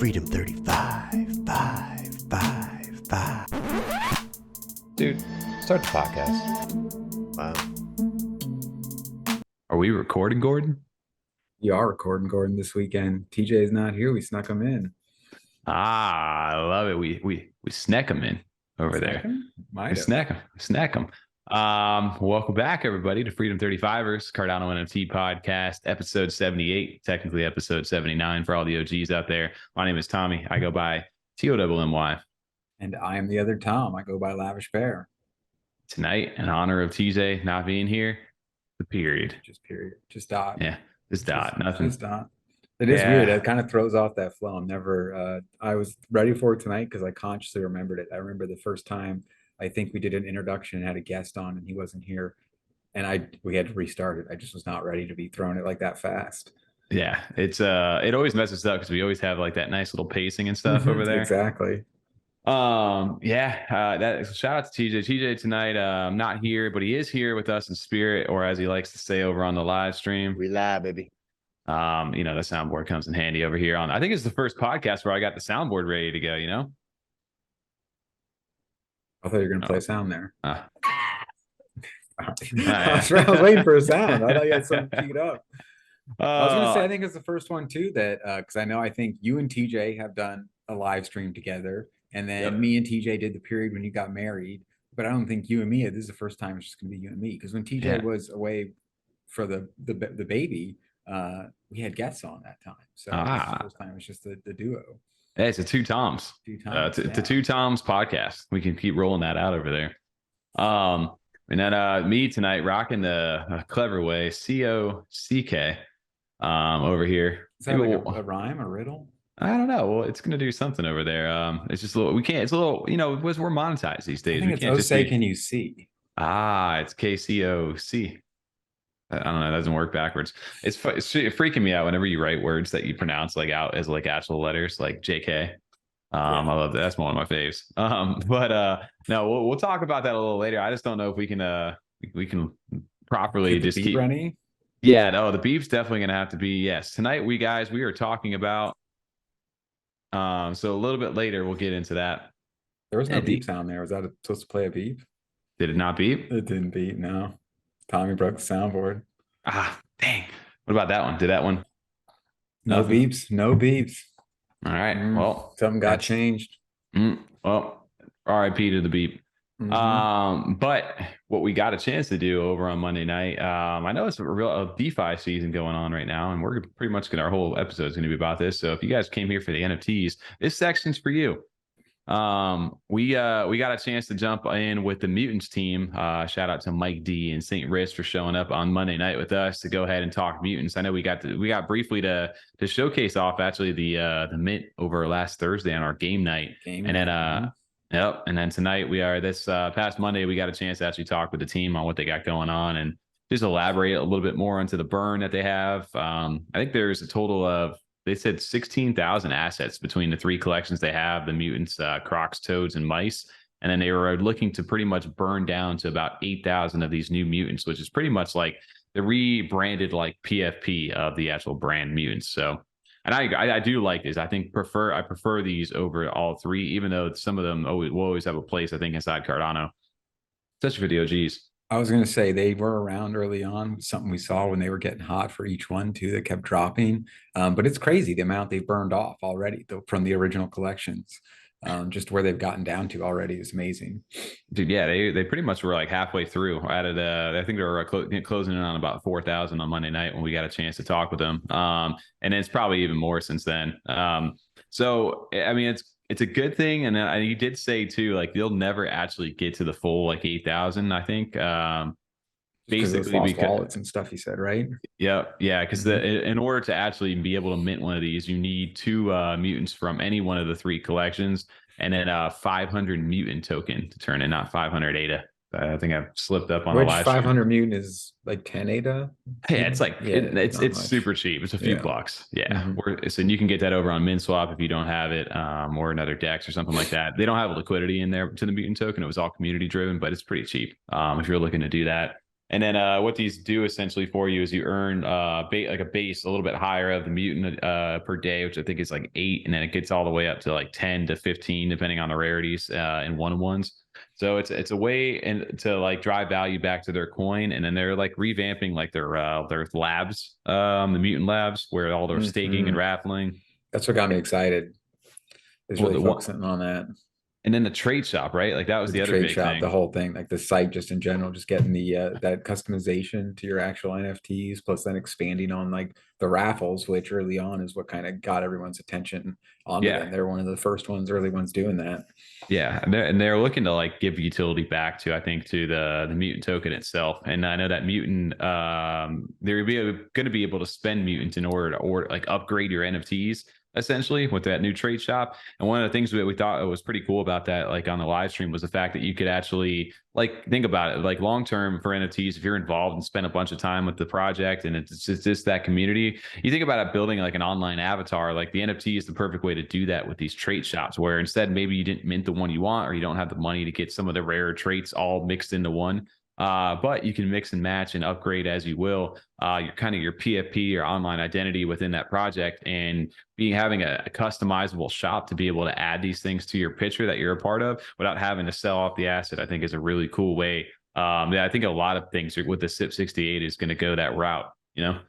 Freedom 35, 5, 5, 5. Dude, start the podcast. Wow. Are we recording, Gordon? You are recording, Gordon, this weekend. TJ is not here. We snuck him in. I love it. We SNEK him in over Snuck there. him? Might We have. snack him. Welcome back, everybody, to Freedom 35ers, Cardano NFT podcast, episode 78, technically episode 79 for all the OGs out there. My name is Tommy. I go by TOMMY. And I am the other Tom. I go by Lavish Bear. Tonight, in honor of TJ not being here, the period. Just period. Just dot. Yeah, just dot. Nothing. Just dot. It is weird. It kind of throws off that flow. I'm never, I was ready for it tonight because I consciously remembered it. I remember the first time I think we did an introduction and had a guest on and he wasn't here. And we had to restart it. I just was not ready to be throwing it like that fast. Yeah, it always messes up because we always have like that nice little pacing and stuff over there. Exactly. Shout out to TJ. TJ tonight, not here, but he is here with us in spirit, or as he likes to say over on the live stream. We live, baby. The soundboard comes in handy over here I think it's the first podcast where I got the soundboard ready to go, I thought you were going to play sound there. Uh, I was waiting for a sound. I thought you had something keyed up. I was going to say, I think it's the first one too that, because I think you and TJ have done a live stream together. And then me and TJ did the period when you got married, but I don't think you and me, this is the first time it's just going to be you and me. Because when TJ was away for the baby, we had guests on that time. So the first time it's just the duo. Hey, it's a two Toms. The Two Toms podcast. We can keep rolling that out over there. And then me tonight rocking the clever way, COCK over here. Is that like a rhyme, a riddle? I don't know. Well, it's gonna do something over there. It's just a little. We can't. It's a little. We're monetized these days. I think we can't just say, "Can you see?" It's KCOC. I don't know. It doesn't work backwards. It's freaking me out whenever you write words that you pronounce like out as like actual letters, like JK. I love that. That's one of my faves. No, we'll talk about that a little later. I just don't know if we can properly just keep ready. Yeah, no, the beep's definitely gonna have to be yes. Tonight we are talking about. So a little bit later, we'll get into that. There was no beep sound there. Was that supposed to play a beep? Did it not beep? It didn't beep, no. Tommy broke the soundboard. Dang. What about that one? Did that one? No beeps. No beeps. All right. Well, something got changed. Well, RIP to the beep. But what we got a chance to do over on Monday night, I know it's a DeFi season going on right now, and we're pretty much our whole episode is going to be about this. So if you guys came here for the NFTs, this section's for you. We got a chance to jump in with the Mutants team. Shout out to Mike D and St. Riss for showing up on Monday night with us to go ahead and talk Mutants. I know we got briefly to showcase off actually the mint over last Thursday on our game night. Yep. And then tonight this past Monday, we got a chance to actually talk with the team on what they got going on and just elaborate a little bit more into the burn that they have. I think there's a total of, they said 16,000 assets between the three collections they have, the Mutants, Crocs, Toads, and Mice. And then they were looking to pretty much burn down to about 8,000 of these new Mutants, which is pretty much like the rebranded like PFP of the actual brand Mutants. So, and I do like this. I prefer these over all three, even though some of them will always have a place, I think, inside Cardano, especially for the OGs. I was going to say they were around early on, something we saw when they were getting hot for each one too, that kept dropping. But it's crazy the amount they've burned off already from the original collections. Just where they've gotten down to already is amazing. Dude, yeah, they pretty much were like halfway through. I think they were closing in on about 4,000 on Monday night when we got a chance to talk with them. And it's probably even more since then. So I mean, it's a good thing. And you did say too, like they'll never actually get to the full like 8,000. I think basically because wallets and stuff. He said, right? Yeah. Because in order to actually be able to mint one of these, you need 2 mutants from any one of the 3 collections, and then 500 mutant token to turn in, not 500 ADA. I think I've slipped up on the live 500 stream. Mutant is like 10 ADA. Yeah, it's like it's super cheap. It's a few bucks. Yeah, so you can get that over on MinSwap if you don't have it, or another DEX or something like that. They don't have liquidity in there to the mutant token. It was all community driven, but it's pretty cheap if you're looking to do that. And then what these do essentially for you is you earn like a base a little bit higher of the mutant per day, which I think is like 8, and then it gets all the way up to like 10 to 15 depending on the rarities in 1-on-1s. So it's a way to like drive value back to their coin, and then they're like revamping like their labs, the mutant labs, where all their staking and raffling. That's what got me excited. Is Well, really focusing on that. And then the trade shop, right? Like that was the other big thing. The whole thing, like the site just in general, just getting the that customization to your actual NFTs, plus then expanding on like the raffles, which early on is what kind of got everyone's attention onto them. They're one of the first early ones doing that. Yeah, and they're looking to like give utility back to, I think, to the mutant token itself. And I know that mutant, they're going to be able to spend mutant in order to like upgrade your NFTs essentially with that new trade shop. And one of the things that we thought was pretty cool about that, like on the live stream, was the fact that you could actually like think about it, like long term for NFTs, if you're involved and spend a bunch of time with the project and it's just that community, you think about it building like an online avatar, like the NFT is the perfect way to do that with these trait shops, where instead maybe you didn't mint the one you want, or you don't have the money to get some of the rare traits all mixed into one. But you can mix and match and upgrade as you will your kind of your PFP or online identity within that project, and having a customizable shop to be able to add these things to your picture that you're a part of without having to sell off the asset, I think is a really cool way. I think a lot of things with the SIP68 is going to go that route, you know?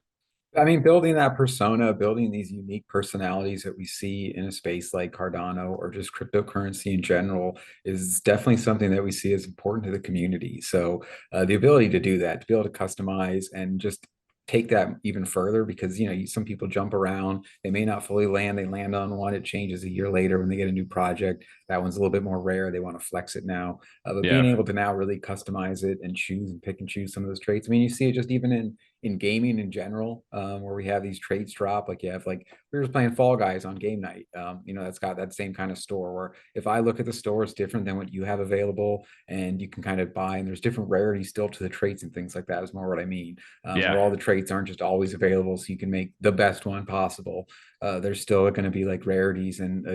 I mean, building that persona, building these unique personalities that we see in a space like Cardano or just cryptocurrency in general is definitely something that we see as important to the community. So the ability to do that, to be able to customize and just take that even further, because some people jump around, they may not fully land, they land on one, it changes a year later when they get a new project, that one's a little bit more rare, they want to flex it now, but being able to now really customize it and choose and pick and choose some of those traits. I mean, you see it just even in gaming in general, where we have these traits drop, like you have, like we were just playing Fall Guys on game night, that's got that same kind of store where if I look at the store, it's different than what you have available, and you can kind of buy, and there's different rarities still to the traits and things like that is more what I mean, where all the traits aren't just always available, so you can make the best one possible. There's still going to be like rarities and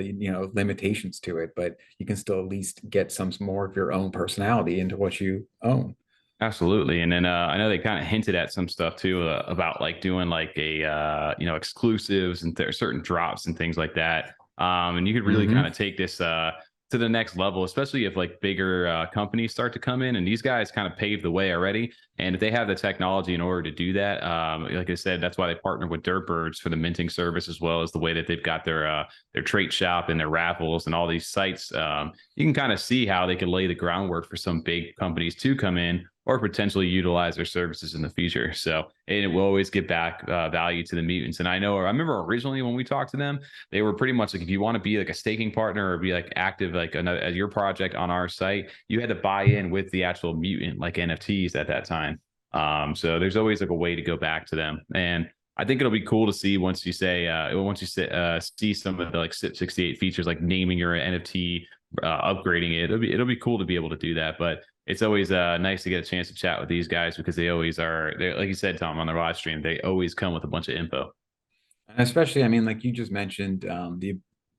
limitations to it, but you can still at least get some more of your own personality into what you own. Absolutely. And then I know they kind of hinted at some stuff too about like doing like a exclusives and certain drops and things like that. And you could really kind of take this to the next level, especially if like bigger companies start to come in, and these guys kind of paved the way already. And if they have the technology in order to do that, like I said, that's why they partner with Dirtbirds for the minting service, as well as the way that they've got their trait shop and their raffles and all these sites. You can kind of see how they can lay the groundwork for some big companies to come in or potentially utilize their services in the future. So it will always get back value to the mutants. And I remember originally when we talked to them, they were pretty much like, if you want to be like a staking partner or be like active, like as your project on our site, you had to buy in with the actual mutant, like NFTs at that time. So there's always like a way to go back to them. And I think it'll be cool to see once you see some of the like SIP68 features, like naming your NFT, upgrading it. It'll be cool to be able to do that. But it's always nice to get a chance to chat with these guys, because they always are, like you said, Tom, on their live stream, they always come with a bunch of info. And especially, I mean, like you just mentioned, the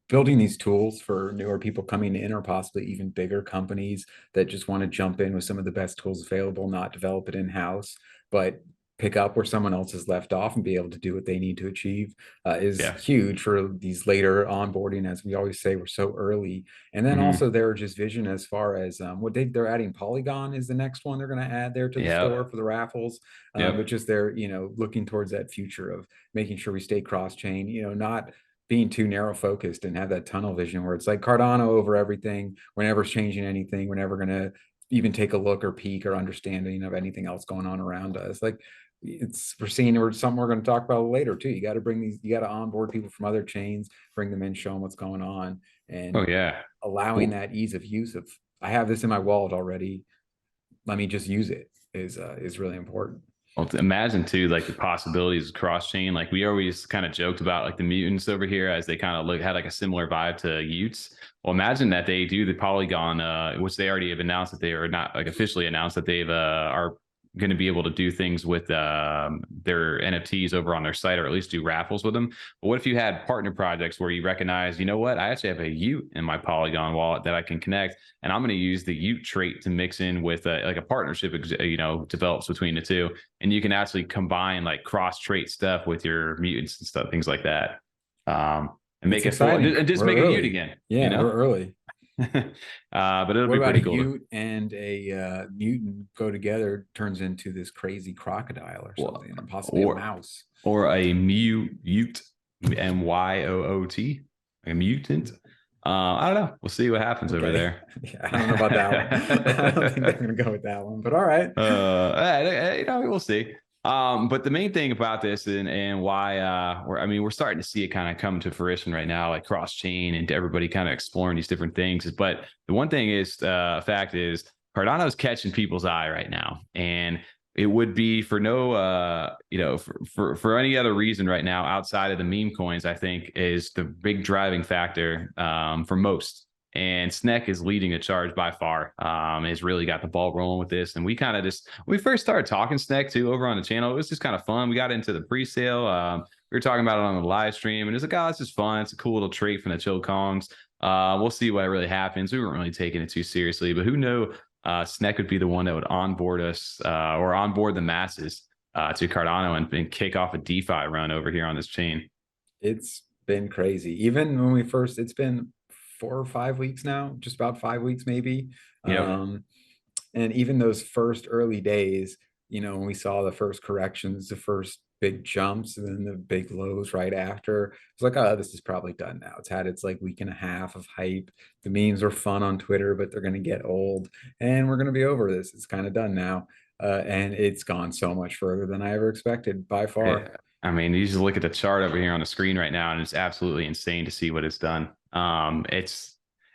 building these tools for newer people coming in, or possibly even bigger companies that just want to jump in with some of the best tools available, not develop it in-house, but pick up where someone else has left off and be able to do what they need to achieve is huge for these later onboarding. As we always say, we're so early. And then also their just vision as far as they're adding Polygon is the next one they're going to add there to the store for the raffles, but just they're looking towards that future of making sure we stay cross-chain, not being too narrow focused, and have that tunnel vision where it's like Cardano over everything. We're never changing anything. We're never going to even take a look or peek or understanding of anything else going on around us. Like we're seeing, or something we're going to talk about later too. You got to onboard people from other chains, bring them in, show them what's going on, and allowing that ease of use of, I have this in my wallet already, let me just use it, is really important. Well, imagine too, like the possibilities of cross chain. Like we always kind of joked about like the mutants over here, as they kind of had like a similar vibe to Utes. Well, imagine that they do the Polygon, which they already have announced that they are not like officially announced that they've are going to be able to do things with their NFTs over on their site, or at least do raffles with them. But what if you had partner projects where you recognize, you know what, I actually have a Ute in my Polygon wallet that I can connect, and I'm going to use the Ute trait to mix in with like a partnership, develops between the two, and you can actually combine like cross trait stuff with your mutants and stuff, things like that, and make it full, and just make a Ute again. Yeah, we're early. But it'll what be pretty about cool. A Ute and a mutant go together, turns into this crazy crocodile or something, and possibly a mouse, or a mute, MYOOT, a mutant. I don't know. We'll see what happens over there. Yeah, I don't know about that one. I don't think they're going to go with that one, but all right. We'll see. But the main thing about this and why we're starting to see it kind of come to fruition right now, like cross chain and everybody kind of exploring these different things. But the one thing is, fact is, Cardano's catching people's eye right now, and it would be for no for any other reason right now outside of the meme coins, I think, is the big driving factor for most. And SNEK is leading a charge by far. Has really got the ball rolling with this. And we kind of when we first started talking SNEK too over on the channel, it was just kind of fun. We got into the pre-sale. We were talking about it on the live stream, and it's like, oh, this is fun. It's a cool little trait from the Chill Kongs. We'll see what really happens. We weren't really taking it too seriously, but who knew SNEK would be the one that would onboard us or onboard the masses to Cardano and kick off a DeFi run over here on this chain. It's been crazy. Even when we first, it's been 4 or 5 weeks now, just about 5 weeks maybe. Yep. And even those first early days, when we saw the first corrections, the first big jumps, and then the big lows right after, it's like, oh, this is probably done now. It's had its like week and a half of hype. The memes are fun on Twitter, but they're going to get old, and we're going to be over this. It's kind of done now. And it's gone so much further than I ever expected, by far. Yeah. I mean, you just look at the chart over here on the screen right now, and it's absolutely insane to see what it's done.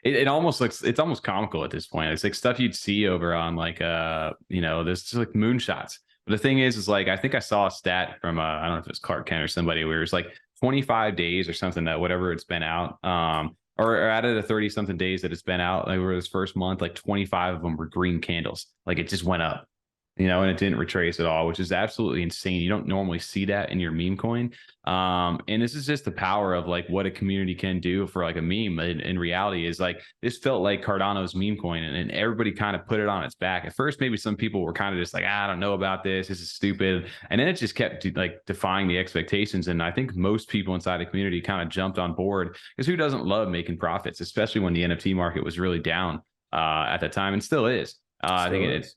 It almost looks, it's almost comical at this point. It's like stuff you'd see over on like there's just like moonshots. But the thing is like, I think I saw a stat from I don't know if it's Clark Kent or somebody, where it's like 25 days or something, that whatever it's been out, or out of the 30 something days that it's been out, like over this first month, like 25 of them were green candles. Like it just went up. And it didn't retrace at all, which is absolutely insane. You don't normally see that in your meme coin. And this is just the power of like what a community can do for like a meme. In reality, is like, this felt like Cardano's meme coin, and everybody kind of put it on its back. At first, maybe some people were kind of just like, I don't know about this. This is stupid. And then it just kept like defying the expectations. And I think most people inside the community kind of jumped on board, because who doesn't love making profits, especially when the NFT market was really down at that time, and still is. I think it's.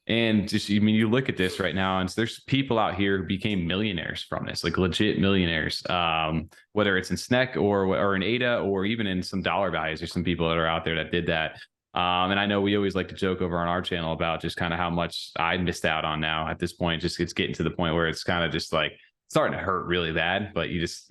And just, you look at this right now, and there's people out here who became millionaires from this, like legit millionaires, whether it's in SNEK or in ADA, or even in some dollar values. There's some people that are out there that did that. And I know we always like to joke over on our channel about just kind of how much I missed out on now at this point. Just it's getting to the point where it's kind of just like starting to hurt really bad, but it is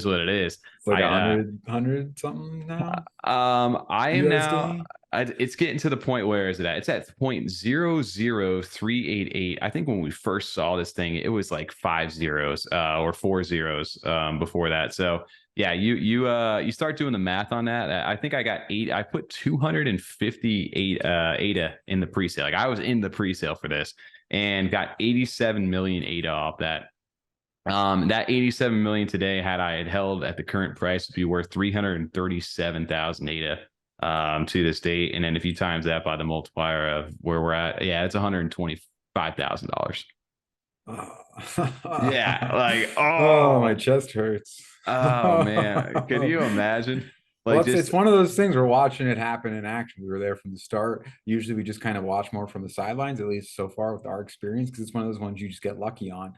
what it is. It's like 100 something now. I am now. It's getting to the point where is it at? It's at 0.00388. I think when we first saw this thing, it was like 5 zeros or 4 zeros before that. So yeah, you start doing the math on that. I think I got 8. I put 258 ADA in the pre-sale. Like I was in the pre-sale for this, and got 87 million ADA off that. That 87 million today, had I had held at the current price, would be worth 337,000 ADA to this date. And then if you times that by the multiplier of where we're at, yeah, it's $125,000. Yeah, like my chest hurts. Oh man, can you imagine? Like, well, it's one of those things, we're watching it happen in action. We were there from the start. Usually we just kind of watch more from the sidelines, at least so far with our experience, because it's one of those ones you just get lucky on.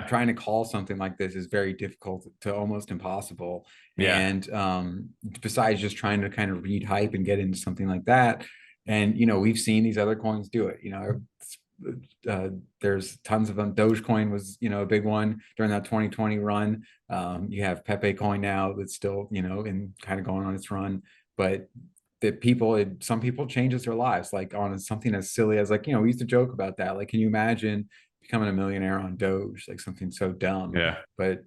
Trying to call something like this is very difficult to almost impossible. Yeah. And besides just trying to kind of read hype and get into something like that. And, we've seen these other coins do it. There's tons of them. Dogecoin was, a big one during that 2020 run. You have Pepe coin now that's still, in kind of going on its run, but some people changes their lives, like on something as silly as like, we used to joke about that. Like, can you imagine becoming a millionaire on Doge? Like something so dumb. Yeah. But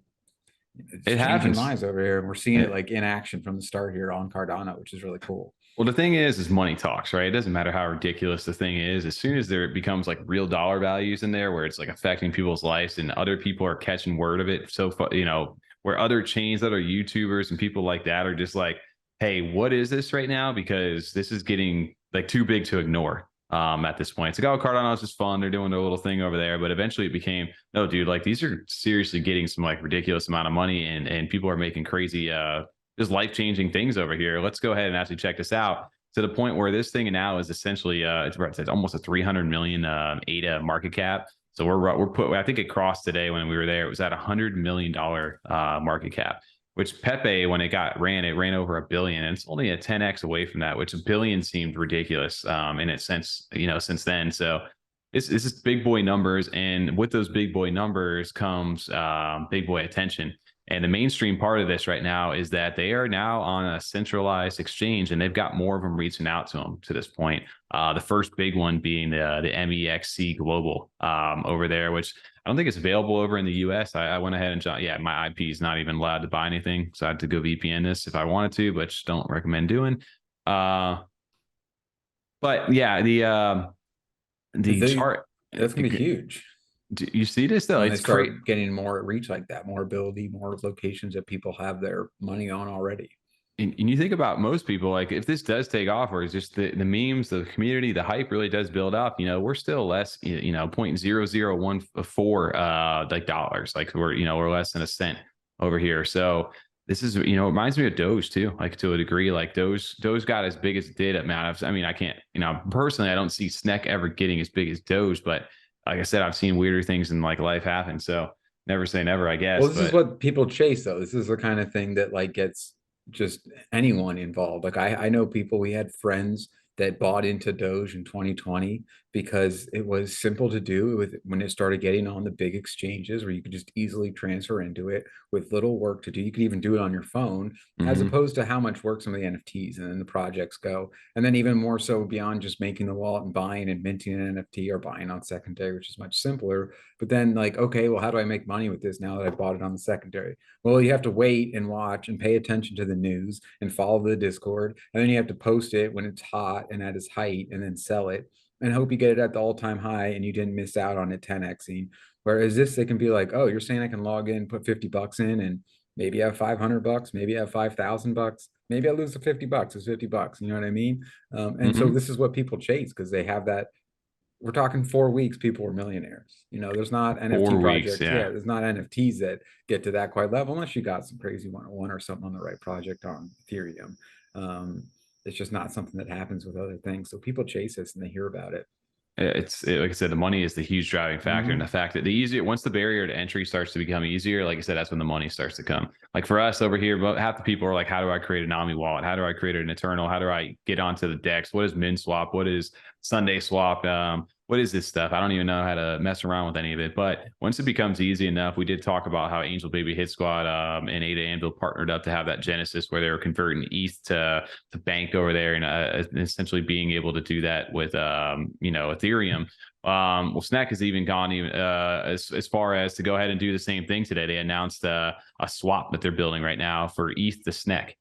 it happens lives over here, and we're seeing it like in action from the start here on Cardano, which is really cool. Well, the thing is money talks, right? It doesn't matter how ridiculous the thing is. As soon as there becomes like real dollar values in there, where it's like affecting people's lives, and other people are catching word of it, so you know, where other chains, other YouTubers, and people like that are just like, "Hey, what is this right now?" Because this is getting like too big to ignore. At this point, it's like, "Oh, Cardano's just fun. They're doing their little thing over there." But eventually, it became, "No, dude, like these are seriously getting some like ridiculous amount of money, and people are making crazy just life-changing things over here. Let's go ahead and actually check this out." To the point where this thing now is essentially it's almost a 300 million ADA market cap. So we're put, I think it crossed today when we were there, it was at $100 million market cap, which Pepe, when it ran over a billion, and it's only a 10x away from that, which a billion seemed ridiculous in its sense, you know, since then. So it's just big boy numbers, and with those big boy numbers comes big boy attention. And the mainstream part of this right now is that they are now on a centralized exchange, and they've got more of them reaching out to them to this point. The first big one being the MEXC Global over there, which I don't think it's available over in the US. I went ahead and my IP is not even allowed to buy anything, so I had to go VPN this if I wanted to, but just don't recommend doing. But yeah, the chart, that's gonna be huge. Do you see this though? When it's they start great. getting more reach like that, more ability, more locations that people have their money on already. And you think about most people, like if this does take off, or it's just the memes, the community, the hype really does build up, you know, we're still less, you know, 0.0014 like dollars. Like we're less than a cent over here. So this is, you know, it reminds me of Doge too, like to a degree. Like Doge got as big as it did at Mount. I mean, I can't, you know, personally, I don't see SNEK ever getting as big as Doge, but like I said, I've seen weirder things in like life happen. So never say never, I guess. Well, this is what people chase though. This is the kind of thing that like gets just anyone involved. Like I know people, we had friends that bought into Doge in 2020 because it was simple to do with when it started getting on the big exchanges where you could just easily transfer into it with little work to do. You could even do it on your phone, as opposed to how much work some of the NFTs and then the projects go. And then even more so beyond just making the wallet and buying and minting an NFT or buying on secondary, which is much simpler. But then like, okay, well, how do I make money with this now that I bought it on the secondary? Well, you have to wait and watch and pay attention to the news and follow the Discord. And then you have to post it when it's hot and at its height and then sell it and hope you get it at the all-time high and you didn't miss out on it 10xing. Whereas this, they can be like, oh, you're saying I can log in, put 50 bucks in, and maybe I have 500 bucks, maybe I have 5,000 bucks, maybe I lose the 50 bucks. It's 50 bucks. You know what I mean? And so this is what people chase because they have that. We're talking 4 weeks, people were millionaires. You know, there's not NFT 4 projects. weeks, yeah. There's not NFTs that get to that quite level unless you got some crazy 101 or something on the right project on Ethereum. It's just not something that happens with other things. So people chase this and they hear about it. Like I said, the money is the huge driving factor, and the fact that once the barrier to entry starts to become easier, like I said, that's when the money starts to come. Like for us over here, but half the people are like, how do I create an Omni wallet? How do I create an Eternal? How do I get onto the DEX? What is Min Swap? What is Sunday Swap? What is this stuff? I don't even know how to mess around with any of it. But once it becomes easy enough, we did talk about how Angel Baby Hit Squad and Ada Anvil partnered up to have that Genesis where they were converting ETH to bank over there, and essentially being able to do that with Ethereum. Well, SNEK has even gone as far as to go ahead and do the same thing today. They announced a swap that they're building right now for ETH to SNEK.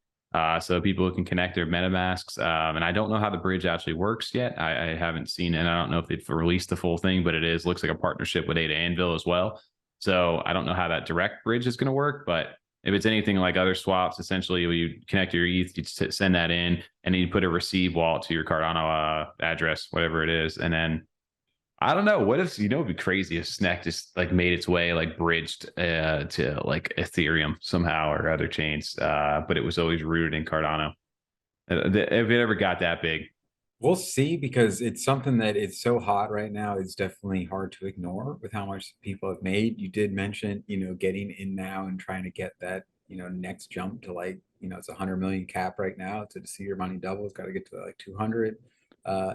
So people can connect their MetaMasks. And I don't know how the bridge actually works yet. I haven't seen it. I don't know if they've released the full thing, but looks like a partnership with Ada Anvil as well. So I don't know how that direct bridge is going to work, but if it's anything like other swaps, essentially you connect your ETH, you send that in, and then you put a receive wallet to your Cardano address, whatever it is. And then I don't know. What if, it'd be crazy if SNEK just like made its way, like bridged to like Ethereum somehow or other chains, but it was always rooted in Cardano. If it ever got that big. We'll see, because it's something that is so hot right now. It's definitely hard to ignore with how much people have made. You did mention, getting in now and trying to get that, next jump to like, it's 100 million cap right now. To see your money double, it's got to get to like 200.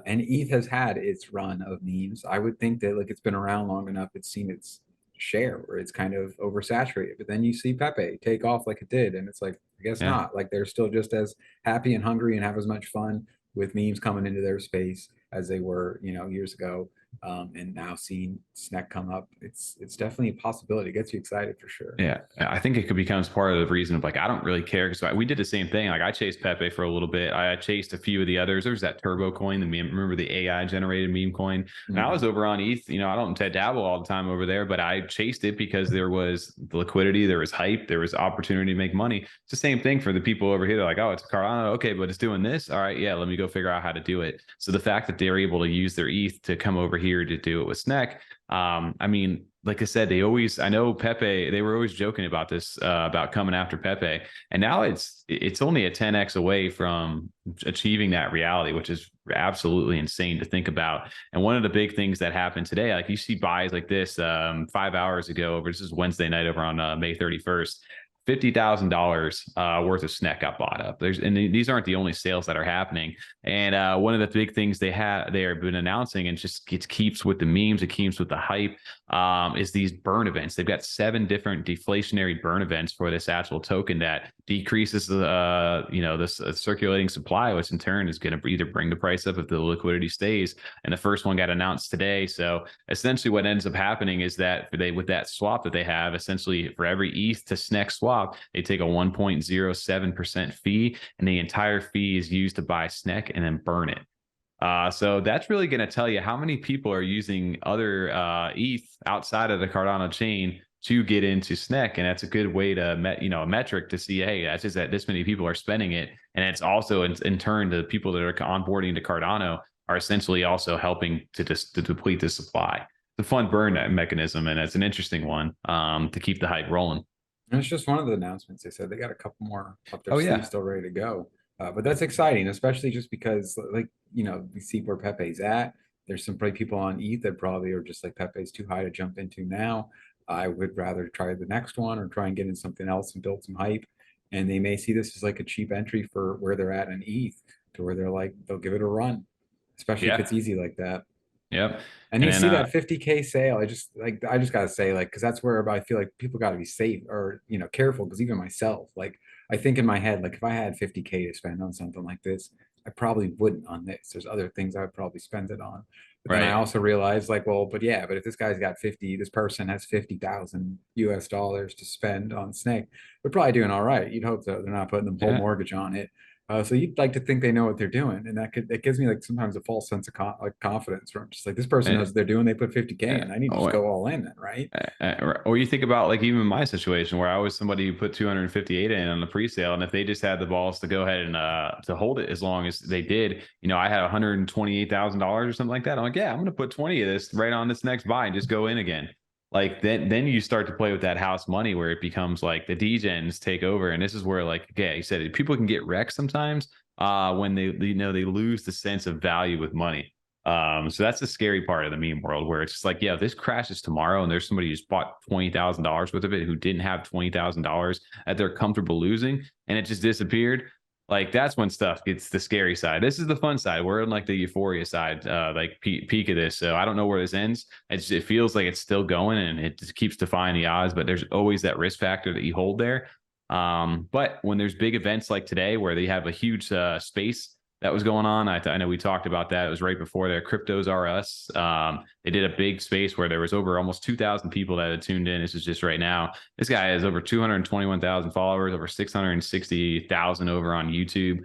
And ETH has had its run of memes. I would think that like it's been around long enough, it's seen its share where it's kind of oversaturated. But then you see Pepe take off like it did, and it's like, I guess not. Like they're still just as happy and hungry and have as much fun with memes coming into their space as they were, you know, years ago. And now seeing SNEK come up, it's definitely a possibility. It gets you excited for sure. Yeah, I think it could become part of the reason of like, I don't really care, because we did the same thing. Like I chased Pepe for a little bit. I chased a few of the others. There was that Turbo coin, the meme, remember the AI generated meme coin? And I was over on ETH. You know, I don't dabble all the time over there, but I chased it because there was the liquidity, there was hype, there was opportunity to make money. It's the same thing for the people over here. They're like, oh, it's Cardano, okay, but it's doing this. All right, yeah, let me go figure out how to do it. So the fact that they're able to use their ETH to come over here to do it with SNEK, I mean, like I said, I know Pepe, they were always joking about this, about coming after Pepe. And now it's only a 10x away from achieving that reality, which is absolutely insane to think about. And one of the big things that happened today, like you see buys like this 5 hours ago, this is Wednesday night over on May 31st. $50,000 worth of SNEK got bought up. And these aren't the only sales that are happening. And one of the big things they have been announcing, and just it keeps with the memes, it keeps with the hype, is these burn events. They've got 7 different deflationary burn events for this actual token that decreases the circulating supply, which in turn is going to either bring the price up if the liquidity stays. And the first one got announced today. So essentially, what ends up happening is that with that swap that they have, essentially for every ETH to SNEK swap, they take a 1.07% fee, and the entire fee is used to buy SNEK and then burn it. So that's really going to tell you how many people are using other ETH outside of the Cardano chain to get into SNEK. And that's a good way to a metric to see, hey, that's just that this many people are spending it. And it's also in turn, the people that are onboarding to Cardano are essentially also helping to deplete the supply. It's a fun burn mechanism, and it's an interesting one to keep the hype rolling. And it's just one of the announcements. They said they got a couple more up their Oh, sleeve yeah. still ready to go. But that's exciting, especially just because, like, you know, we see where Pepe's at. There's some probably people on ETH that probably are just like, Pepe's too high to jump into now. I would rather try the next one or try and get in something else and build some hype. And they may see this as like a cheap entry for where they're at in ETH, to where they're like, they'll give it a run, especially if it's easy like that. Yep. And you see that 50K sale. I just gotta say, like, because that's where I feel like people got to be safe, or, you know, careful. Because even myself, like, I think in my head, like, if I had 50K to spend on something like this, I probably wouldn't on this. There's other things I would probably spend it on. But then I also realized, like, well, but if this guy's got 50, this person has $50,000 to spend on SNEK, they're probably doing all right. You'd hope so. They're not putting the whole mortgage on it. So you'd like to think they know what they're doing, and that gives me like sometimes a false sense of confidence, from just like, this person knows what they're doing. They put 50K, and I need to just go all in then, right? Or you think about like even my situation where I was somebody who put 258 in on the pre-sale, and if they just had the balls to go ahead and to hold it as long as they did, you know, I had $128,000 or something like that. I'm like, yeah, I'm going to put 20 of this right on this next buy and just go in again. Like then you start to play with that house money, where it becomes like the Degens take over. And this is where, like, okay, you said people can get wrecked sometimes when they lose the sense of value with money. So that's the scary part of the meme world, where it's just like, yeah, if this crashes tomorrow and there's somebody who's bought $20,000 worth of it who didn't have $20,000 that they're comfortable losing, and it just disappeared. Like, that's when stuff gets the scary side. This is the fun side. We're in like the euphoria side, like peak of this. So I don't know where this ends. It feels like it's still going, and it just keeps defying the odds, but there's always that risk factor that you hold there. But when there's big events like today, where they have a huge space that was going on, I know we talked about that. It was right before their Cryptos R Us. They did a big space where there was over almost 2,000 people that had tuned in. This is just right now. This guy has over 221,000 followers, over 660,000 over on YouTube.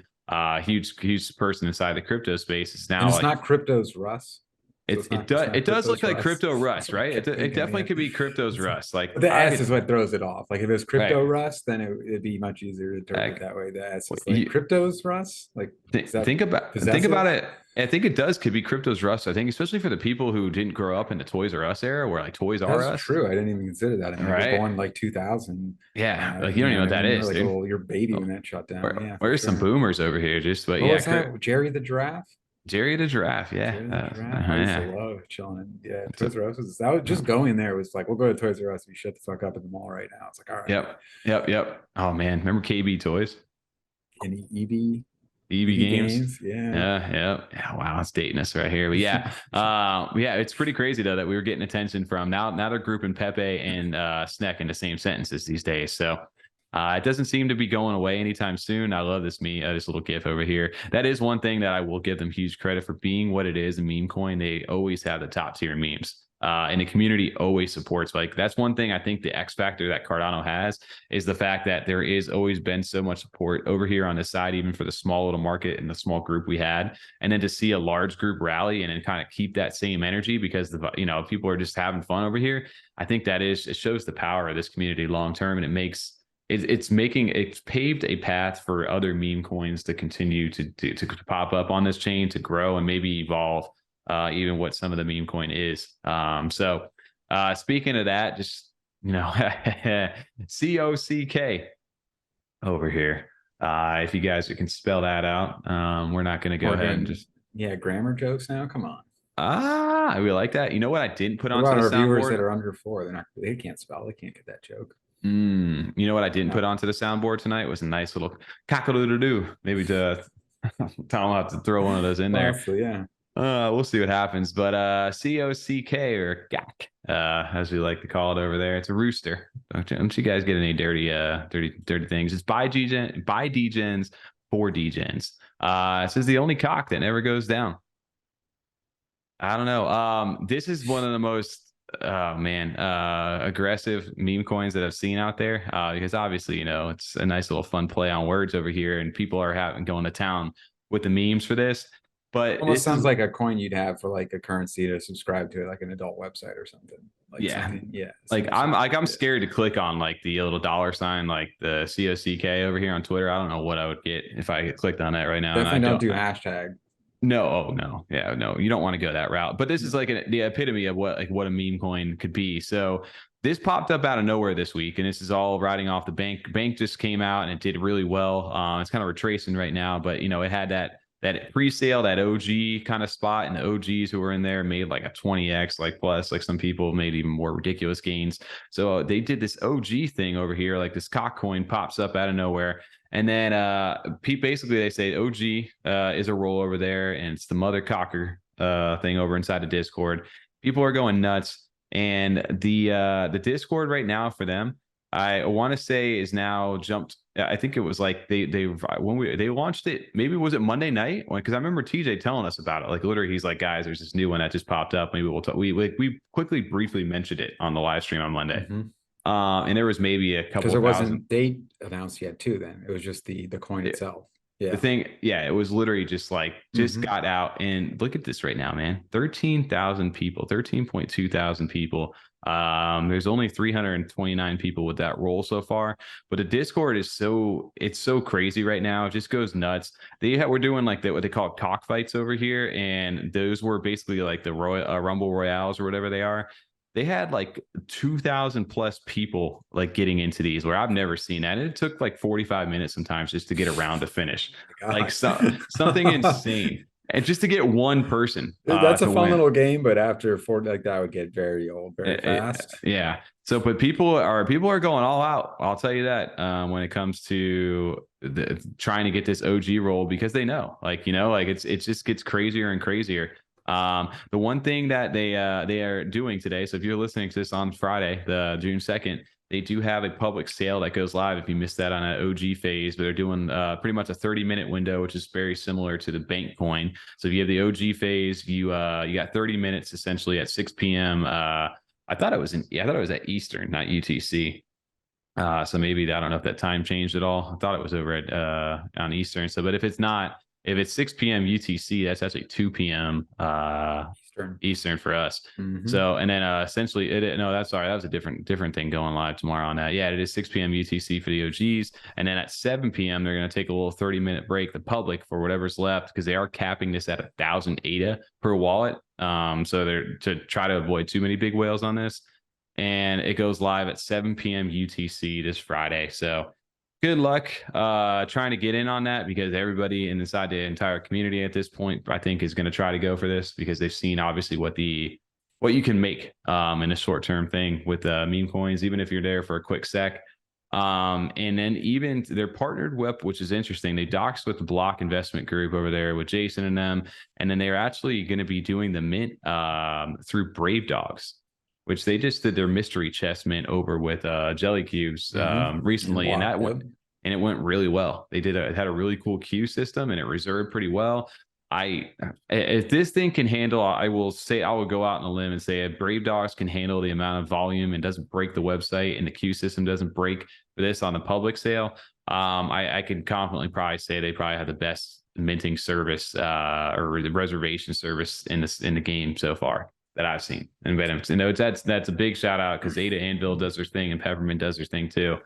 Huge person inside the crypto space. It's now, and it's not Cryptos Russ. It does look like Crypto Rust, right? It definitely could be Cryptos Rust. Like, the S is what throws it off. Like, if it was Crypto Rust, then it'd be much easier to interpret that way. The S is like Cryptos Rust. Like, think about it. I think it could be Cryptos Rust. I think especially for the people who didn't grow up in the Toys R Us era, where like Toys R Us. That's true. I didn't even consider that. I mean, I was born like 2000. Yeah, like you don't even know what that is. Like, you're baby when that shut down. Where's some boomers over here? Just but what was that? Jerry the Giraffe. Jerry the Giraffe, yeah. I used to love chilling. Yeah, Toys R Us was just going there was like, we'll go to Toys R Us. We shut the fuck up in the mall right now. It's like, all right. Yep. Oh man, remember KB Toys? And EB games. Yeah. Wow, it's dating us right here. But yeah, it's pretty crazy though that we were getting attention from now they're grouping Pepe and SNEK in the same sentences these days. So It doesn't seem to be going away anytime soon. I love this this little GIF over here. That is one thing that I will give them huge credit for, being what it is, a meme coin. They always have the top tier memes. And the community always supports. Like, that's one thing I think the X factor that Cardano has is the fact that there is always been so much support over here on this side, even for the small little market and the small group we had. And then to see a large group rally and then kind of keep that same energy because people are just having fun over here. I think it shows the power of this community long term, and it's paved a path for other meme coins to continue to pop up on this chain, to grow and maybe evolve. Even what some of the meme coin is. So speaking of that, just, COCK over here. If you guys can spell that out, we're not going to go ahead and just. Yeah, grammar jokes now. Come on. I really like that. You know what I didn't put on onto the our viewers soundboard? that are under 4. They can't spell. They can't get that joke. You know what I didn't put onto the soundboard tonight was a nice little cock-a-doodle-doo. Maybe Tom will have to throw one of those in there. Honestly, yeah. We'll see what happens, but COCK or GAC, as we like to call it over there. It's a rooster. Don't you guys get any dirty things? It's by Degens for Degens. It says the only cock that never goes down. I don't know. This is one of the most aggressive meme coins that I've seen out there, because obviously, it's a nice little fun play on words over here, and people are going to town with the memes for this. But almost sounds like a coin you'd have for like a currency to subscribe to, like an adult website or something. I'm scared to click on like the little $, like the COCK over here on Twitter. I don't know what I would get if I clicked on that right now. Definitely don't do hashtag. No, you don't want to go that route. But this is like the epitome of what a meme coin could be. So this popped up out of nowhere this week, and this is all riding off the bank. Bank just came out and it did really well. It's kind of retracing right now, but it had that pre-sale, that OG kind of spot, and the OGs who were in there made like a 20x, like plus, like some people made even more ridiculous gains. So they did this OG thing over here, like this cock coin pops up out of nowhere. And then basically they say OG is a roll over there, and it's the mother cocker thing over inside the Discord. People are going nuts, and the Discord right now for them, I want to say, is now jumped. I think it was like they launched it. Maybe was it Monday night? Because I remember TJ telling us about it. Like literally, he's like, guys, there's this new one that just popped up. Maybe we'll talk. We quickly briefly mentioned it on the live stream on Monday. Mm-hmm. And there was maybe a couple. Because there wasn't date announced yet, too. Then it was just the coin itself. Yeah. The thing, it was literally just got out, and look at this right now, man. 13,000 people, 13.2 thousand people. There's only 329 people with that roll so far, but the Discord is so crazy right now. It just goes nuts. We're doing like what they call cockfights over here, and those were basically like the Rumble Royales or whatever they are. They had like 2,000 plus people like getting into these, where I've never seen that. And it took like 45 minutes sometimes just to get around to finish. Like something insane. And just to get one person. That's a fun little game, but after 40 like that would get very old very fast. Yeah. So, but people are going all out. I'll tell you that when it comes to trying to get this OG roll, because they know, it just gets crazier and crazier. The one thing that they are doing today, so if you're listening to this on Friday, the June 2nd, they do have a public sale that goes live if you missed that on an OG phase, but they're doing pretty much a 30-minute window, which is very similar to the bank coin. So if you have the OG phase, you got 30 minutes essentially at 6 p.m. I thought it was at Eastern, not UTC. So maybe, I don't know if that time changed at all. I thought it was over at on Eastern. So, but if it's not, if it's 6 p.m. UTC, that's actually 2 p.m. Eastern for us. Mm-hmm. So, and then essentially, that was a different thing going live tomorrow on that. Yeah, it is 6 p.m. UTC for the OGs. And then at 7 p.m., they're going to take a little 30-minute break, the public, for whatever's left, because they are capping this at 1,000 ADA per wallet. So they're to try to avoid too many big whales on this. And it goes live at 7 p.m. UTC this Friday. So good luck trying to get in on that, because everybody inside the entire community at this point, I think, is going to try to go for this, because they've seen obviously what you can make in a short-term thing with meme coins, even if you're there for a quick sec. And then even they're partnered with, which is interesting, they doxed with the Block Investment Group over there with Jason and them. And then they're actually going to be doing the mint through Brave Dogs, which they just did their mystery chest mint over with jelly cubes recently, and that went and it went really well. It had a really cool queue system, and it reserved pretty well. If this thing can handle, I will go out on a limb and say if Brave Dogs can handle the amount of volume and doesn't break the website, and the queue system doesn't break for this on the public sale, I can confidently probably say they probably have the best minting service or the reservation service in the game so far that I've seen. And that's a big shout out because Ada Anvil does their thing and Peppermint does their thing too.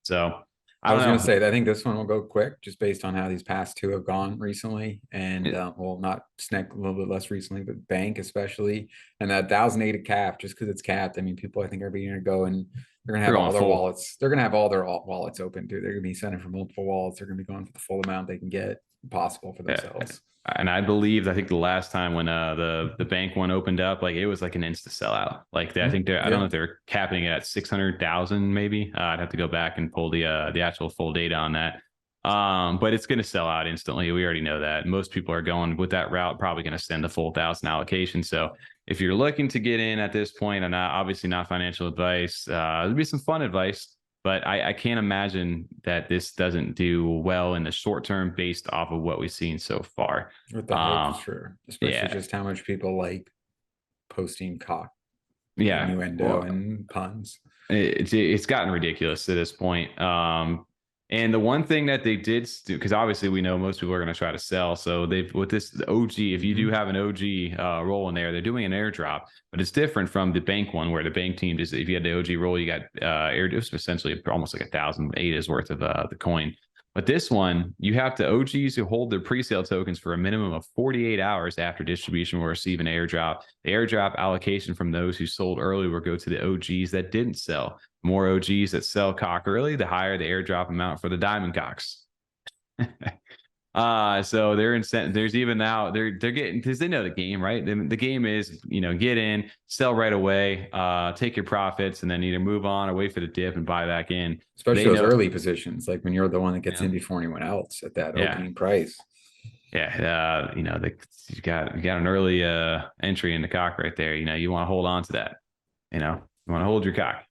So I was going to say that I think this one will go quick just based on how these past two have gone recently. And well, not SNEK a little bit less recently, but Bank especially. And that 1,000 cap, just because it's capped. I mean, people I think are going to go and they're going to have all their wallets. They're going to have all their wallets open too. They're going to be sending for multiple wallets. They're going to be going for the full amount they can get possible for themselves. And I think the last time when the bank one opened up, like it was like an insta sellout. Like I think I don't know if they're capping it at 600,000 maybe. I'd have to go back and pull the actual full data on that. But it's going to sell out instantly. We already know that. Most people are going with that route, probably going to send the full 1,000 allocation. So if you're looking to get in at this point, and obviously not financial advice, there'll be some fun advice. But I can't imagine that this doesn't do well in the short term based off of what we've seen so far. With the hype, for sure. Especially just how much people like posting cock, innuendo, and puns. It's gotten ridiculous at this point. And the one thing that they did do, because obviously we know most people are going to try to sell. So with this OG, if you do have an OG roll in there, they're doing an airdrop, but it's different from the bank one where the bank team just, if you had the OG roll, you got it was essentially almost like 1,000 ADAs worth of the coin. But this one, you have to OGs who hold their pre-sale tokens for a minimum of 48 hours after distribution will receive an airdrop. The airdrop allocation from those who sold early will go to the OGs that didn't sell. More OGs that sell cock early, the higher the airdrop amount for the diamond cocks. So they're incentive. There's even now they're getting, because they know the game, right? The game is, get in, sell right away, take your profits, and then either move on or wait for the dip and buy back in. Especially those early positions, like when you're the one that gets in before anyone else at that opening price. Yeah, you got an early entry in the cock right there. You want to hold on to that. You want to hold your cock.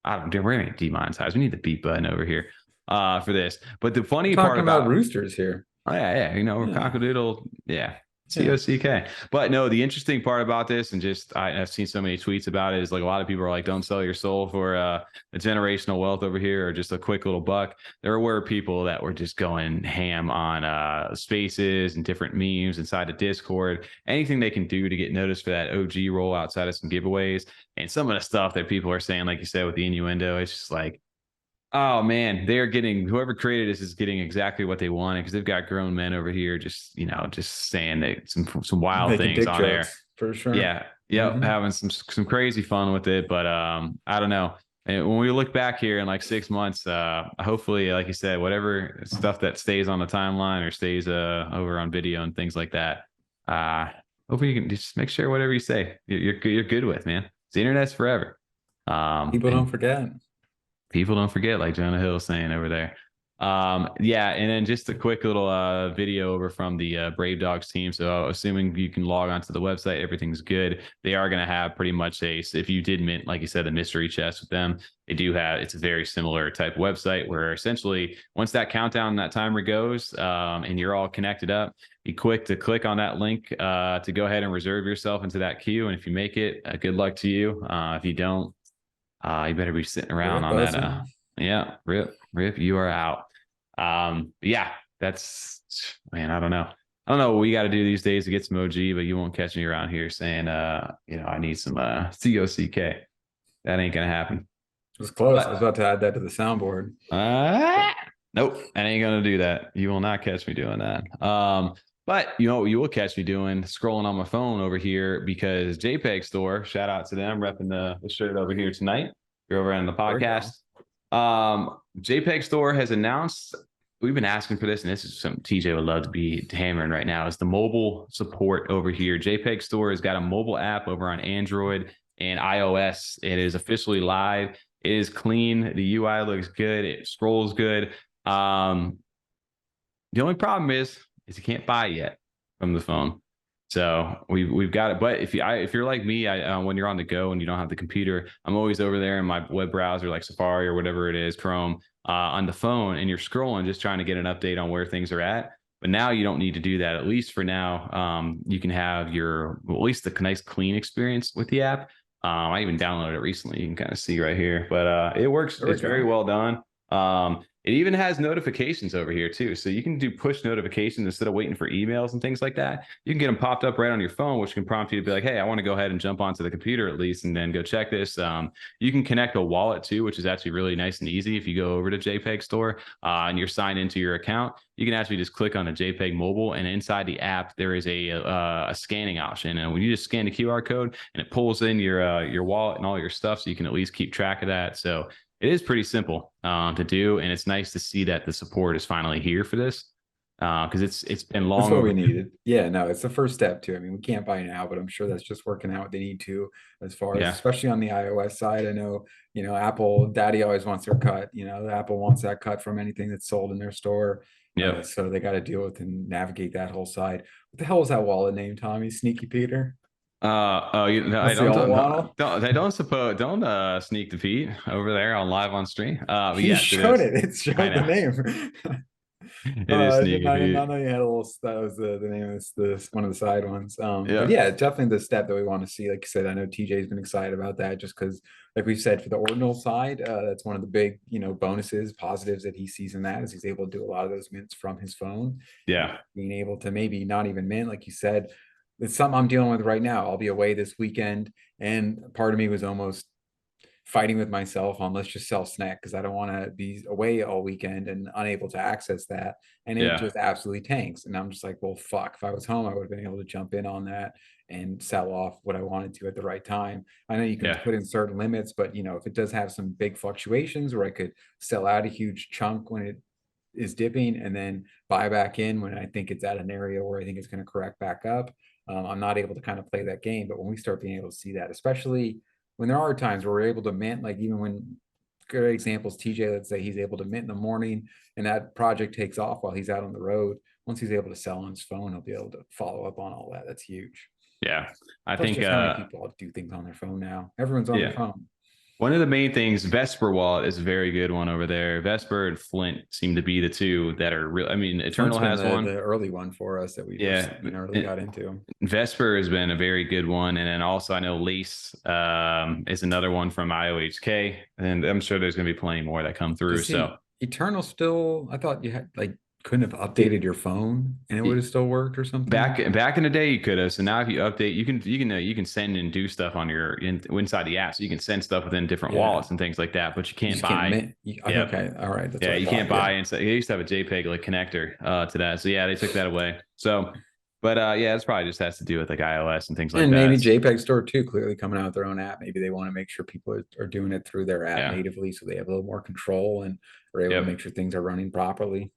We're going to demonetize. We need the beat button over here for this. But the funny part about roosters here. Oh yeah. Cockadoodle. Yeah. COCK. But no, the interesting part about this, and just I've seen so many tweets about it, is like a lot of people are like, don't sell your soul for a generational wealth over here or just a quick little buck. There were people that were just going ham on spaces and different memes inside the Discord, anything they can do to get noticed for that OG roll outside of some giveaways. And some of the stuff that people are saying, like you said, with the innuendo, it's just like, oh man, they're getting, whoever created this is getting exactly what they wanted, because they've got grown men over here just saying that some wild things on there for sure. Having some crazy fun with it. But I don't know. And when we look back here in like 6 months, hopefully, like you said, whatever stuff that stays on the timeline or stays over on video and things like that, hopefully you can just make sure whatever you say you're good with, man. The internet's forever. People don't forget. People don't forget, like Jonah Hill saying over there. And then just a quick little video over from the Brave Dogs team. So assuming you can log onto the website, everything's good. They are going to have pretty much if you did mint, like you said, the mystery chest with them, they do have, it's a very similar type of website where essentially once that countdown, that timer goes and you're all connected up, be quick to click on that link to go ahead and reserve yourself into that queue. And if you make it, good luck to you. If you don't, you better be sitting around on that. Rip, you are out. That's, man, I don't know what we got to do these days to get some OG, but you won't catch me around here saying, I need some COCK. That ain't gonna happen. It was close. I was about to add that to the soundboard. Nope, I ain't gonna do that. You will not catch me doing that. But you will catch me doing, scrolling on my phone over here, because jpg.store, shout out to them, repping the shirt over here tonight. You're over on the podcast. jpg.store has announced, we've been asking for this, and this is something TJ would love to be hammering right now, is the mobile support over here. jpg.store has got a mobile app over on Android and iOS. It is officially live. It is clean. The UI looks good. It scrolls good. The only problem is you can't buy it yet from the phone. So we've got it. But if you're like me, when you're on the go and you don't have the computer, I'm always over there in my web browser like Safari or whatever it is, Chrome, on the phone, and you're scrolling just trying to get an update on where things are at. But now you don't need to do that. At least for now, you can have at least the nice clean experience with the app. I even downloaded it recently. You can kind of see right here, but it works. It's very well done. It even has notifications over here too. So you can do push notifications instead of waiting for emails and things like that. You can get them popped up right on your phone, which can prompt you to be like, hey, I want to go ahead and jump onto the computer at least and then go check this. You can connect a wallet too, which is actually really nice and easy. If you go over to jpg.store and you're signed into your account, you can actually just click on the JPEG mobile, and inside the app, there is a scanning option. And when you just scan the QR code and it pulls in your wallet and all your stuff, so you can at least keep track of that. So it is pretty simple to do, and it's nice to see that the support is finally here for this because it's been long. That's what we needed. Yeah, no, it's the first step too. I mean, we can't buy now, but I'm sure that's just working out what they need to, as far as especially on the iOS side. I know, Apple Daddy always wants their cut. Apple wants that cut from anything that's sold in their store. Yeah, so they got to deal with and navigate that whole side. What the hell is that wallet name, Tommy? Sneaky Peter? I don't sneak the feed over there on live on stream. But he showed it. It showed the name. It is sneaky. I know you had a little. That was the name of this one of the side ones. But yeah, definitely the step that we want to see. Like you said, I know TJ's been excited about that just because, like we said, for the ordinal side, that's one of the big bonuses, positives that he sees in that is he's able to do a lot of those mints from his phone. Yeah, being able to maybe not even mint, like you said. It's something I'm dealing with right now. I'll be away this weekend, and part of me was almost fighting with myself on let's just sell SNEK because I don't want to be away all weekend and unable to access that. And it just absolutely tanks. And I'm just like, well, fuck. If I was home, I would have been able to jump in on that and sell off what I wanted to at the right time. I know you can put in certain limits, but if it does have some big fluctuations where I could sell out a huge chunk when it is dipping and then buy back in when I think it's at an area where I think it's going to correct back up. I'm not able to kind of play that game, but when we start being able to see that, especially when there are times where we're able to mint, like even when good examples, TJ, let's say he's able to mint in the morning and that project takes off while he's out on the road. Once he's able to sell on his phone, he'll be able to follow up on all that. That's huge. Yeah. I think how many people do things on their phone now. Everyone's on their phone. One of the main things, Vesper wallet is a very good one over there. Vesper and Flint seem to be the two that are real. I mean, Eternal has one. The early one for us that we early got into. Vesper has been a very good one. And then also I know Lace is another one from IOHK. And I'm sure there's going to be plenty more that come through. So Eternal still, I thought you had couldn't have updated your phone and it would have still worked or something. Back in the day you could have. So now if you update, you can send and do stuff on your inside the app. So you can send stuff within different wallets and things like that, but you can't buy. Okay, all right. That's you can't buy. And so they used to have a JPEG connector to that. So they took that away. So, but it's probably just has to do with like iOS and things like that. And maybe jpg.store too, clearly coming out with their own app. Maybe they want to make sure people are doing it through their app natively, so they have a little more control and are able to make sure things are running properly.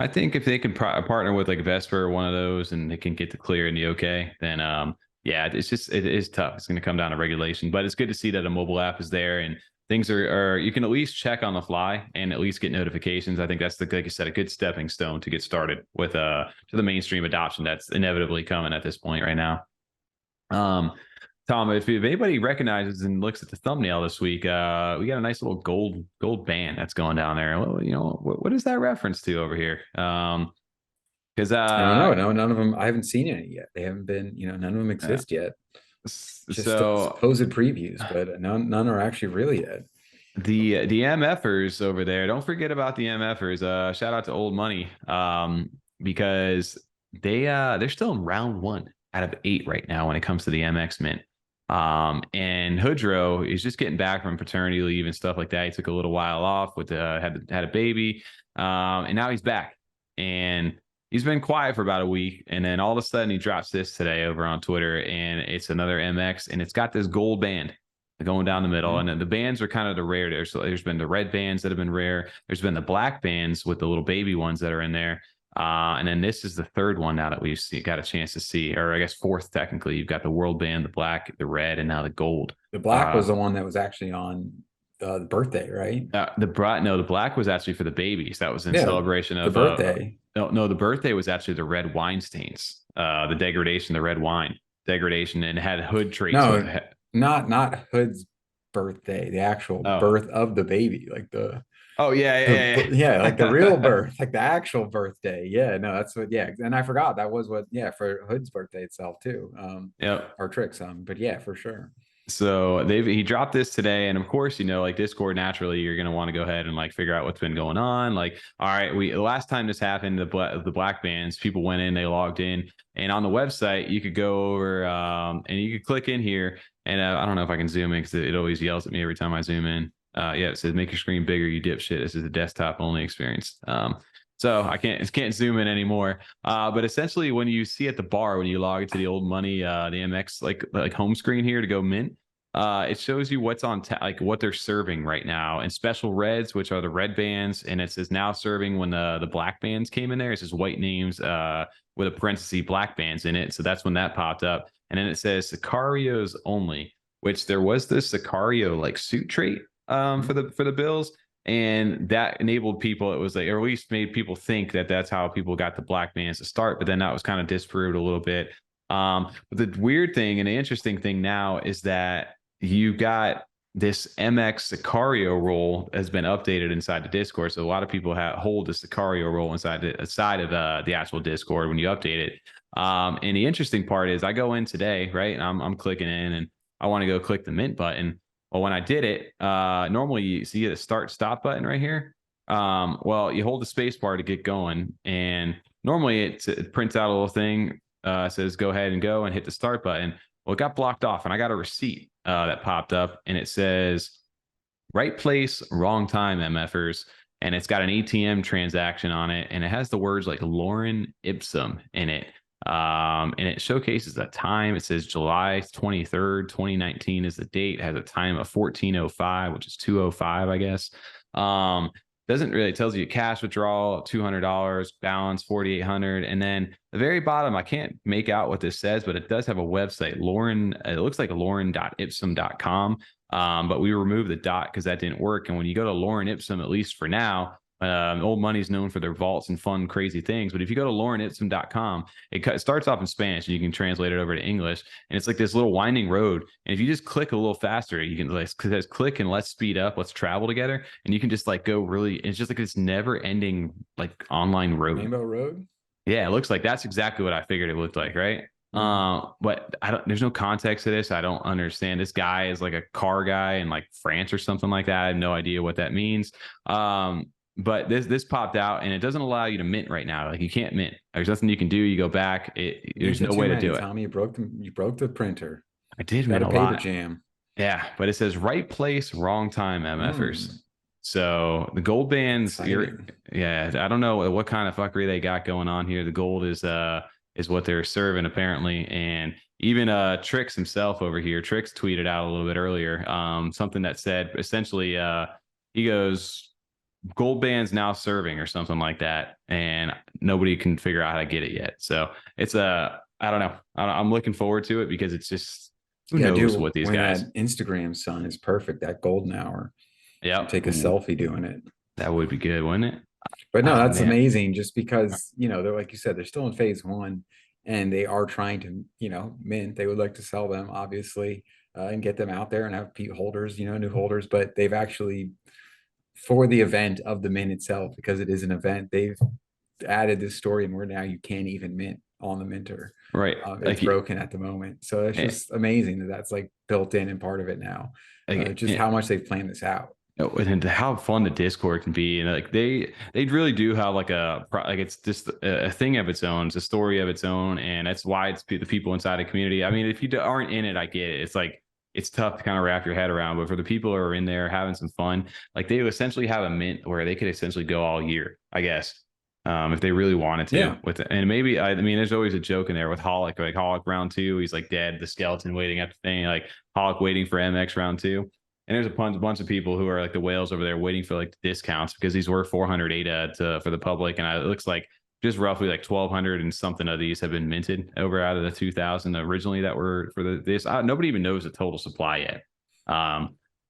I think if they can partner with like Vesper or one of those and they can get the clear and the okay, then it is tough. It's going to come down to regulation, but it's good to see that a mobile app is there and things are you can at least check on the fly and at least get notifications. I think that's like you said, a good stepping stone to get started with to the mainstream adoption that's inevitably coming at this point right now. Tom, if anybody recognizes and looks at the thumbnail this week, we got a nice little gold band that's going down there. Well, what is that reference to over here? Because I don't know. No, none of them. I haven't seen any yet. They haven't been. None of them exist yet. Just supposed previews, but none are actually really yet. The MFers over there. Don't forget about the MFers. Shout out to Old Money, because they're still in round 1 out of 8 right now when it comes to the MX mint. And Hoodro is just getting back from paternity leave and stuff like that. He took a little while off with had a baby, and now he's back. And he's been quiet for about a week, and then all of a sudden he drops this today over on Twitter, and it's another MX, and it's got this gold band going down the middle. And then the bands are kind of the rare there. So there's been the red bands that have been rare. There's been the black bands with the little baby ones that are in there. And then this is the third one now that we've got a chance to see, or I guess fourth technically. You've got the world band, the black, the red, and now the gold. The black was the one that was actually on the birthday, right? The black was actually for the babies. That was in celebration of the birthday. no, the birthday was actually the red wine stains, the degradation, the red wine degradation, and it had hood traits. No, not Hood's birthday, the actual birth of the baby, like oh yeah, yeah, like the real birth, like the actual birthday. Yeah, no, that's what. Yeah, and I forgot that was what. Yeah, for Hood's birthday itself too. Yep. Or Tricks. But yeah, for sure. So he dropped this today, and of course, like Discord, naturally, you're gonna want to go ahead and like figure out what's been going on. Like, all right, the last time this happened, the black bands, people went in, they logged in, and on the website, you could go over and you could click in here, and I don't know if I can zoom in because it always yells at me every time I zoom in. Yeah, it says make your screen bigger, you dipshit. This is a desktop only experience. So I can't zoom in anymore. But essentially, when you see at the bar, when you log into the old money, the MX like home screen here to go mint, it shows you what's on like what they're serving right now, and special reds, which are the red bands, and it says now serving when the black bands came in there. It says white names with a parenthesis black bands in it. So that's when that popped up, and then it says Sicarios only, which there was this Sicario like suit trait for the bills. And that enabled people, it was like, or at least made people think that that's how people got the black bands to start. But then that was kind of disproved a little bit. But the weird thing and the interesting thing now is that you got this MX Sicario role has been updated inside the Discord. So a lot of people hold the Sicario role inside of the actual Discord when you update it. And the interesting part is I go in today, right? And I'm clicking in and I want to go click the mint button. Well, when I did it, normally you see the start stop button right here. Well, you hold the space bar to get going, and normally it prints out a little thing, says go ahead and go and hit the start button. Well, it got blocked off, and I got a receipt that popped up, and it says right place, wrong time, MFers. And it's got an ATM transaction on it, and it has the words like Lauren Ipsum in it. And it showcases a time. It says July 23rd, 2019 is the date. It has a time of 14:05, which is 2:05, I guess. Doesn't really, tells you cash withdrawal, $200, balance 4,800, and then the very bottom, I can't make out what this says, but it does have a website, Lauren. It looks like lauren.ipsum.com. But we removed the dot because that didn't work. And when you go to Lauren Ipsum, at least for now, old money's known for their vaults and fun, crazy things. But if you go to laurenipsum.com, it starts off in Spanish and you can translate it over to English. And it's like this little winding road. And if you just click a little faster, you can like click and let's speed up, let's travel together. And you can just like go really, it's just like this never ending like online road. Rainbow Road? Yeah, it looks like that's exactly what I figured it looked like, right? But there's no context to this. I don't understand. This guy is like a car guy in like France or something like that. I have no idea what that means. But this popped out, and it doesn't allow you to mint right now. Like you can't mint. There's nothing you can do. You go back. There's no way to do it. Tommy, you broke the printer. I did mint a lot. Gotta pay the jam. Yeah, but it says right place, wrong time, MFers. So the gold bands, yeah, I don't know what kind of fuckery they got going on here. The gold is what they're serving apparently, and even Tricks himself over here. Tricks tweeted out a little bit earlier something that said essentially he goes, gold band's now serving or something like that, and nobody can figure out how to get it yet. So it's I don't know. I'm looking forward to it because it's just who knows what these guys. That Instagram sun is perfect. That golden hour. Yeah, take a selfie doing it. That would be good, wouldn't it? But no, that's amazing. Just because they're like you said, they're still in phase one, and they are trying to mint. They would like to sell them, obviously, and get them out there and have holders, new holders. But they've actually, for the event of the mint itself, because it is an event, they've added this story and where now you can't even mint on the minter. Right. It's broken at the moment. So it's just amazing that's like built in and part of it now. Just how much they've planned this out. And how fun the Discord can be, and like they really do have like it's just a thing of its own. It's a story of its own, and that's why it's the people inside the community. I mean, if you aren't in it, I get it. It's like it's tough to kind of wrap your head around, but for the people who are in there having some fun, like they essentially have a mint where they could essentially go all year, I guess, if they really wanted to. Yeah. With it. And maybe I mean, there's always a joke in there with Holic, like Holic round 2, he's like dead, the skeleton waiting at the thing, like Holic waiting for MX round 2. And there's a bunch of people who are like the whales over there waiting for like the discounts because these were 400 ADA for the public. And it looks like just roughly like 1,200 and something of these have been minted over out of the 2,000 originally that were for this. Nobody even knows the total supply yet.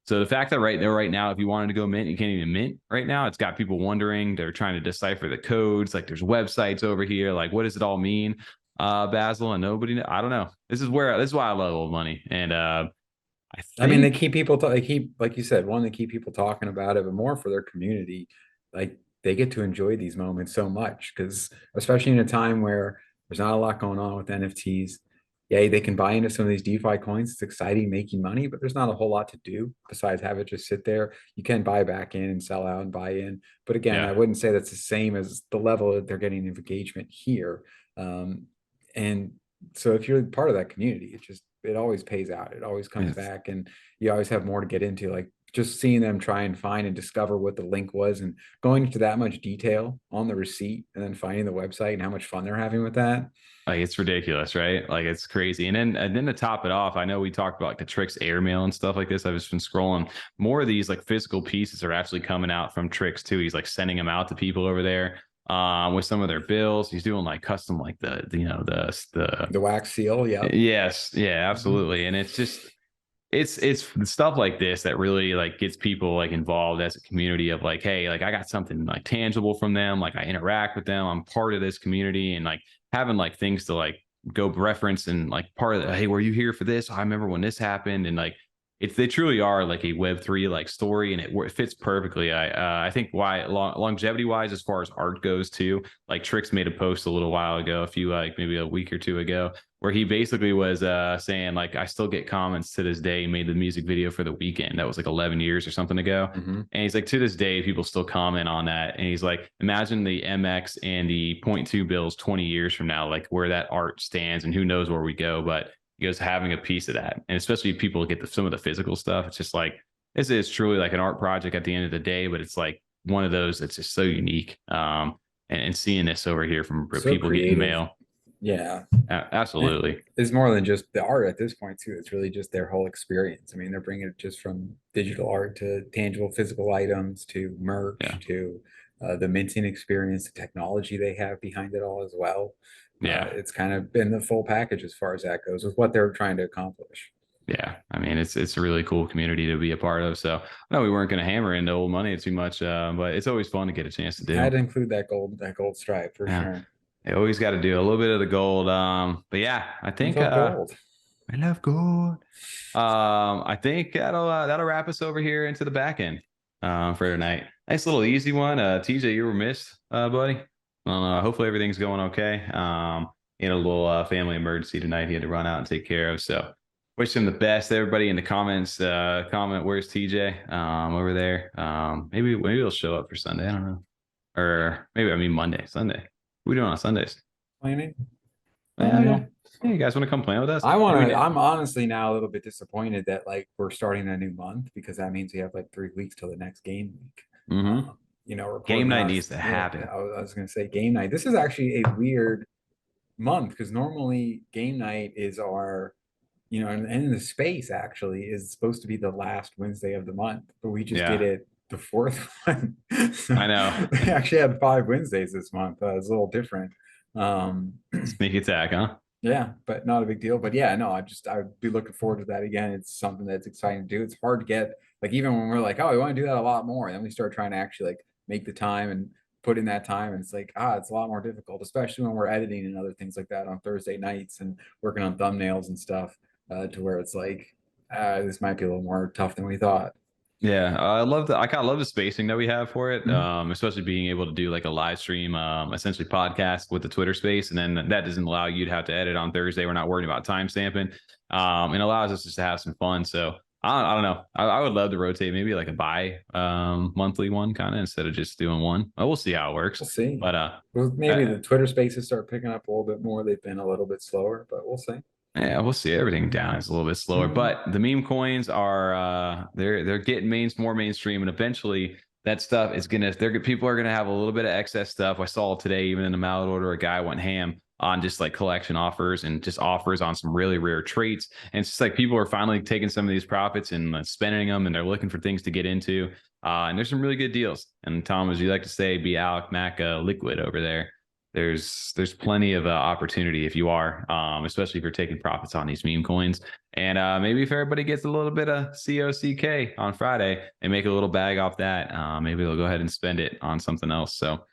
So the fact that right now, if you wanted to go mint, you can't even mint right now. It's got people wondering. They're trying to decipher the codes. Like there's websites over here. Like what does it all mean, Basil? And nobody, I don't know. This is why I love old money. And I mean, they keep people, they keep, like you said, one, they keep people talking about it, but more for their community. Like they get to enjoy these moments so much because, especially in a time where there's not a lot going on with NFTs. Yeah, they can buy into some of these DeFi coins. It's exciting, making money, but there's not a whole lot to do besides have it just sit there. You can buy back in and sell out and buy in. But again, I wouldn't say that's the same as the level that they're getting of engagement here. And so if you're part of that community, it always pays out. It always comes back, and you always have more to get into. Like just seeing them try and find and discover what the link was and going into that much detail on the receipt and then finding the website and how much fun they're having with that. Like it's ridiculous, right? Like it's crazy. And then to top it off, I know we talked about like the Trix airmail and stuff like this. I've just been scrolling. More of these like physical pieces are actually coming out from Trix too. He's like sending them out to people over there with some of their bills. He's doing like custom, like the wax seal. Yeah. Yes. Yeah, absolutely. And it's just, it's stuff like this that really like gets people like involved as a community of like, hey, like I got something like tangible from them. Like I interact with them. I'm part of this community, and like having like things to like go reference and like part of the, hey, were you here for this? I remember when this happened. And like they truly are like a Web3 like story, and it fits perfectly. I think why longevity wise, as far as art goes too, like Trix made a post a little while ago, maybe a week or two ago, where he basically was saying like, I still get comments to this day. He made the music video for The Weeknd. That was like 11 years or something ago. And he's like, to this day, people still comment on that. And he's like, imagine the MX and the 0.2 bills 20 years from now, like where that art stands, and who knows where we go. But he goes, having a piece of that, and especially if people get some of the physical stuff, it's just like, this is truly like an art project at the end of the day, but it's like one of those that's just so unique. And seeing this over here from people getting mail. Yeah, absolutely. It's more than just the art at this point too. It's really just their whole experience. I mean, they're bringing it just from digital art to tangible physical items to merch to the minting experience, the technology they have behind it all as well. It's kind of been the full package as far as that goes with what they're trying to accomplish. Yeah, I mean, it's a really cool community to be a part of. So I know we weren't going to hammer into old money too much, but it's always fun to get a chance to do. I had to include that gold stripe for sure. You always got to do a little bit of the gold. But yeah, I think gold. I love gold. I think that'll wrap us over here into the back end for tonight. Nice little easy one. TJ, you were missed, buddy. Hopefully everything's going okay. He had a little family emergency tonight he had to run out and take care of. So wish him the best. Everybody in the comments, comment where's TJ over there. Maybe he'll show up for Sunday. I don't know. Or maybe Monday, Sunday. What are we doing on Sundays? Planning. Yeah, you guys want to come plan with us? I'm honestly now a little bit disappointed that like we're starting a new month, because that means we have like 3 weeks till the next game week. Game night needs to happen. I was going to say game night. This is actually a weird month because normally game night is our, and in the space actually is supposed to be the last Wednesday of the month, but we just did it the fourth one. So I know. We actually had 5 Wednesdays this month. It's a little different. Sneak attack, huh? Yeah, but not a big deal. But yeah, no, I'd be looking forward to that again. It's something that's exciting to do. It's hard to get, like, even when we're like, oh, we want to do that a lot more, and then we start trying to actually like make the time and put in that time, and it's like, it's a lot more difficult, especially when we're editing and other things like that on Thursday nights and working on thumbnails and stuff, to where it's like, this might be a little more tough than we thought. Yeah, I kind of love the spacing that we have for it, especially being able to do like a live stream, essentially podcast with the Twitter space, and then that doesn't allow you to have to edit on Thursday. We're not worrying about time stamping, and allows us just to have some fun. So I don't know. I would love to rotate maybe like a monthly one kind of instead of just doing one. We'll see how it works. We'll see. But maybe the Twitter spaces start picking up a little bit more. They've been a little bit slower, but we'll see. Yeah, we'll see. Everything down is a little bit slower, but the meme coins are they're getting more mainstream, and eventually that stuff is people are gonna have a little bit of excess stuff. I saw today, even in the mallet order, a guy went ham on just like collection offers and just offers on some really rare traits. And it's just like people are finally taking some of these profits and spending them, and they're looking for things to get into. And there's some really good deals. And Tom, as you like to say, be Alec Mac liquid over there. there's plenty of opportunity if you are, especially if you're taking profits on these meme coins. And maybe if everybody gets a little bit of COCK on Friday and make a little bag off that, maybe they'll go ahead and spend it on something else. So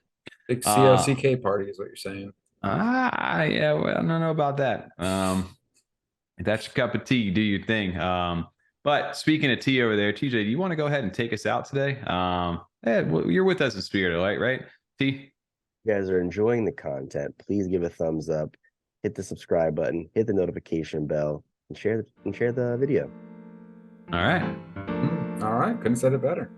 big COCK party is what you're saying. Yeah, well, I don't know about that. If that's your cup of tea, do your thing. But speaking of tea over there, TJ, do you want to go ahead and take us out today? You're with us in spirit, right? T? You guys are enjoying the content, please give a thumbs up, hit the subscribe button, hit the notification bell, and share the video. All right. All right. Couldn't have said it better.